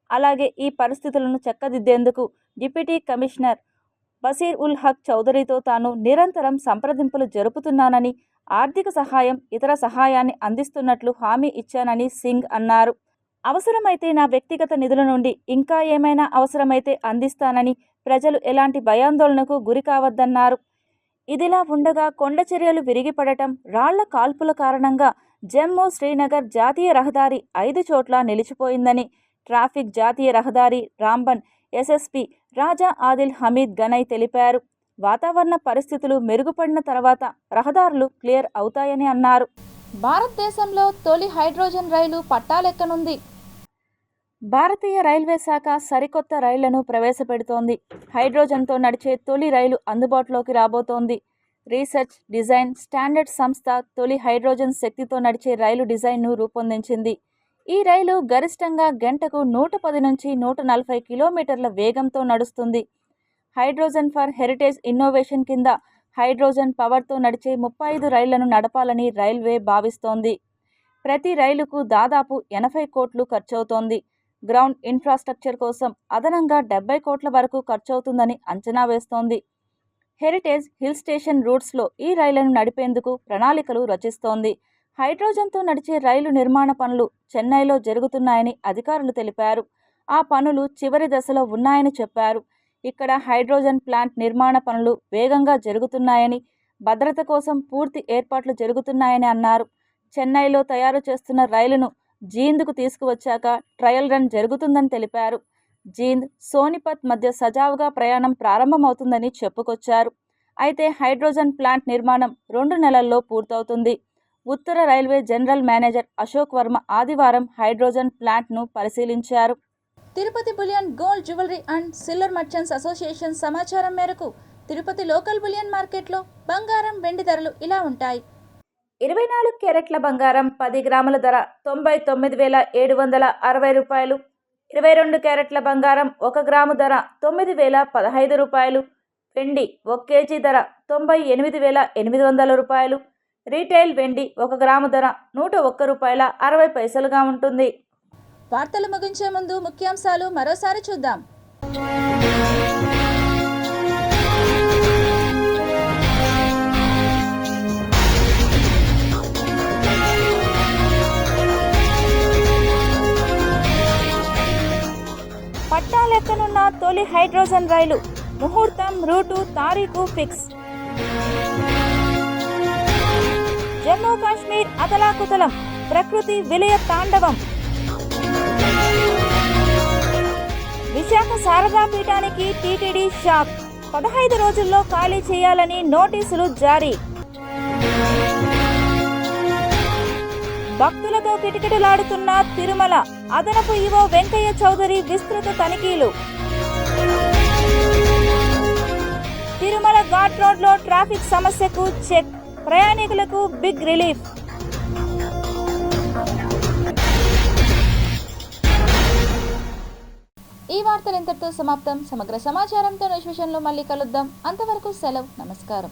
Speaker 1: అలాగే ఈ పరిస్థితులను చక్కదిద్దేందుకు డిప్యూటీ కమిషనర్ బసీర్ ఉల్ హక్ చౌదరితో తాను నిరంతరం సంప్రదింపులు జరుపుతున్నానని, ఆర్థిక సహాయం, ఇతర సహాయాన్ని అందిస్తున్నట్లు హామీ ఇచ్చానని సింగ్ అన్నారు. అవసరమైతే నా వ్యక్తిగత నిధుల నుండి ఇంకా ఏమైనా అవసరమైతే అందిస్తానని, ప్రజలు ఎలాంటి భయాందోళనకు గురి కావద్దన్నారు. ఇదిలా ఉండగా కొండ చర్యలు విరిగిపడటం, రాళ్ల కాల్పుల కారణంగా జమ్మూ శ్రీనగర్ జాతీయ రహదారి 5 చోట్ల నిలిచిపోయిందని ట్రాఫిక్, జాతీయ రహదారి రాంబన్ ఎస్ఎస్పీ రాజా ఆదిల్ హమీద్ గనై తెలిపారు. వాతావరణ పరిస్థితులు మెరుగుపడిన తర్వాత రహదారులు క్లియర్ అవుతాయని అన్నారు. భారతదేశంలో తొలి హైడ్రోజన్ రైలు పట్టాలెక్కనుంది. భారతీయ రైల్వే శాఖ సరికొత్త రైళ్లను ప్రవేశపెడుతోంది. హైడ్రోజన్తో నడిచే తొలి రైలు అందుబాటులోకి రాబోతోంది. రీసెర్చ్ డిజైన్ స్టాండర్డ్ సంస్థ తొలి హైడ్రోజన్ శక్తితో నడిచే రైలు డిజైన్ను రూపొందించింది. ఈ రైలు గరిష్టంగా గంటకు 110 నుంచి 140 కిలోమీటర్ల వేగంతో నడుస్తుంది. హైడ్రోజన్ ఫర్ హెరిటేజ్ ఇన్నోవేషన్ కింద హైడ్రోజన్ పవర్తో నడిచే 35 రైళ్లను నడపాలని రైల్వే భావిస్తోంది. ప్రతి రైలుకు దాదాపు 80 కోట్లు ఖర్చవుతోంది. గ్రౌండ్ ఇన్ఫ్రాస్ట్రక్చర్ కోసం అదనంగా 70 కోట్ల వరకు ఖర్చవుతుందని అంచనా వేస్తోంది. హెరిటేజ్ హిల్ స్టేషన్ రూట్స్లో ఈ రైళ్లను నడిపేందుకు ప్రణాళికలు రచిస్తోంది. హైడ్రోజన్తో నడిచే రైలు నిర్మాణ పనులు చెన్నైలో జరుగుతున్నాయని అధికారులు తెలిపారు. ఆ పనులు చివరి దశలో ఉన్నాయని చెప్పారు. ఇక్కడ హైడ్రోజన్ ప్లాంట్ నిర్మాణ పనులు వేగంగా జరుగుతున్నాయని, భద్రత కోసం పూర్తి ఏర్పాట్లు జరుగుతున్నాయని అన్నారు. చెన్నైలో తయారు చేస్తున్న రైలును జీంద్కు తీసుకువచ్చాక ట్రయల్ రన్ జరుగుతుందని తెలిపారు. జీంద్, సోనిపత్ మధ్య సజావుగా ప్రయాణం ప్రారంభమవుతుందని చెప్పుకొచ్చారు. అయితే హైడ్రోజన్ ప్లాంట్ నిర్మాణం 2 నెలల్లో పూర్తవుతుంది. ఉత్తర railway general manager Ashok Varma ఆదివారం హైడ్రోజన్ ప్లాంట్ను పరిశీలించారు. Tirupati bullion gold jewellery and silver merchants association సమాచారం మేరకు తిరుపతి లోకల్ బులియన్ మార్కెట్లో బంగారం, వెండి ధరలు ఇలా ఉంటాయి. 24 క్యారెట్ల బంగారం 10 గ్రాముల ధర 99,760 రూపాయలు. 22 క్యారెట్ల బంగారం 1 గ్రాము ధర 9,015 రూపాయలు. వెండి 1 కేజీ ధర 98,800 రూపాయలు. రీటైల్ వెండి 1 గ్రాము ధర 101 రూపాయల 60 పైసలుగా ఉంటుంది. వార్తలు ముగించే ముందు ముఖ్యాంశాలు మరోసారి చూద్దాం. పట్టాలెక్కనున్న తొలి హైడ్రోజన్ రైలు, ముహూర్తం, రూటు, తారీఖు ఫిక్స్. జమ్మూ కాశ్మీర్ అతలాకుతలం, ప్రకృతి విలయ తాండవం. విశాఖ శారదా పీఠానికి టీటీడీ షాక్, 15 రోజుల్లో ఖాళీ చేయాలని నోటీసులు జారీ. భక్తులతో కిటకిటలాడుతున్న తిరుమల, అదనపు ఈవో వెంకయ్య చౌదరి విస్తృత తనిఖీలు. తిరుమల ఘాట్ రోడ్లో ట్రాఫిక్ సమస్యకు చెక్, ప్రయాణికులకు బిగ్ రిలీఫ్. ఈ వార్తలు ఇంతటితో సమాప్తం. సమగ్ర సమాచారంతో నెక్స్ట్ విషయంలో మళ్ళీ కలుద్దాం. అంతవరకు సెలవు, నమస్కారం.